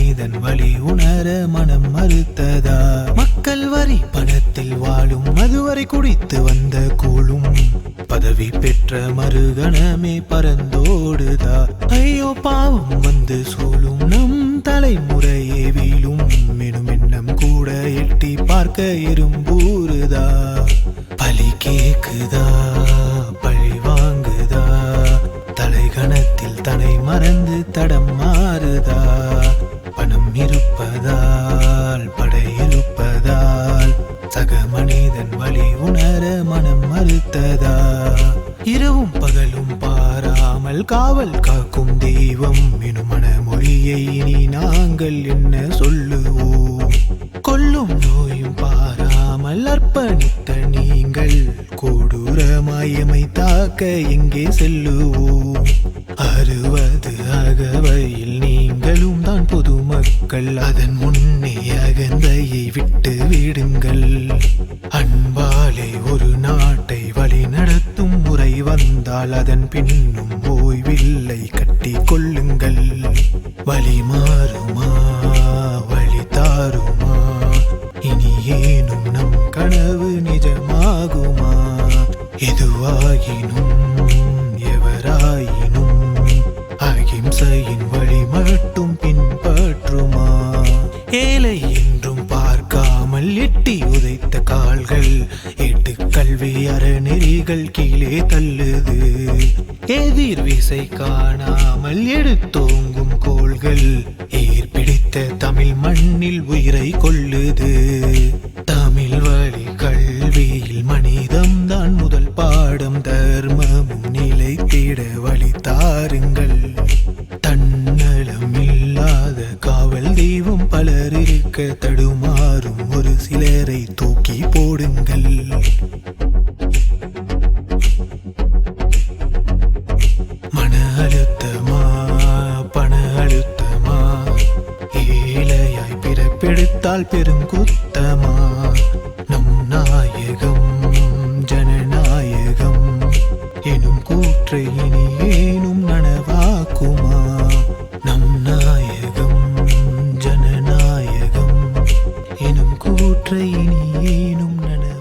மனிதன் வழி உணர மனம் மறுத்ததா? மக்கள் வரி பணத்தில் வாழும் அதுவரை குடித்து வந்த கூழும் பதவி பெற்ற மறுகணமே பறந்தோடுதா? ஐயோ பாவம் வந்து சூழும் நம் தலைமுறையே வீழும் எனும் எண்ணம் கூட எட்டி பார்க்க எறும்பூறுதா? பலி கேக்குதா, பழி வாங்குதா, தலைகணத்தில் தனை மறந்து தடம் மாறுதா? பணம் இருப்பதால் படையிருப்பதால் சக மனிதன் வழி உணர மனம் மறுத்ததா? இரவும் பகலும் பாராமல் காவல் காக்கும் தெய்வம் எனும் மனமொழியை இனி நாங்கள் என்ன சொல்லுவோம்? கொல்லும் நோயும் பாராமல் அர்ப்பணித்த நீங்கள் கொடூரமாயமை தாக்க எங்கே செல்லுவோம்? 60 அகவையில் நீங்களும் தான் பொதுமக்கள், அதன் முன்னே அகந்தையை விட்டு விடுங்கள். அன்பாலே ஒரு நாட்டை வழி நடத்தும் முறை வந்தால் அதன் பின்னும் ஓய்வில்லை, கட்டி கொள்ளுங்கள். வழி மாறுமா, வழி தாருமா, இனி ஏனும் நம் கனவு நிஜமாகுமா? எதுவாகினும் எவராயினும் அகிம்சையின் வழி மட்டும் பின்பற்றுமா? ஏழை என்றும் பார்க்காமல் எட்டி உதைத்த கால்கள் எட்டு கல்வி அறநெறிகள் கீழே தள்ளுது. எதிர் விசை காணாமல் எடுத்தோங்கும் கோள்கள் ஏற்பிடித்த தமிழ் மண்ணில் உயிரை கொள்ளுது. தமிழ் வழி கல்வியில் மனிதம்தான் முதல் பாடம், தர்மமும் நிலைத்திட வழி தாருங்கள். தன்னலம் இல்லாத காவல் தெய்வம் பலர் இருக்க தடுமாறும் ஒரு சிலரை தூக்கி போடுங்கள். மன அழுத்தமா, பண அழுத்தமா, ஏழையாய் பிறப்பெடுத்தால் பெருங்குத்தமா? நம் நாயகம் ஜனநாயகம் எனும் கூற்றை இனி ஏனும் நனவாக்குமா? நம் நாயகம் ஜனநாயகம் எனும் கூற்றை இனி ஏனும் நனவாக்குமா?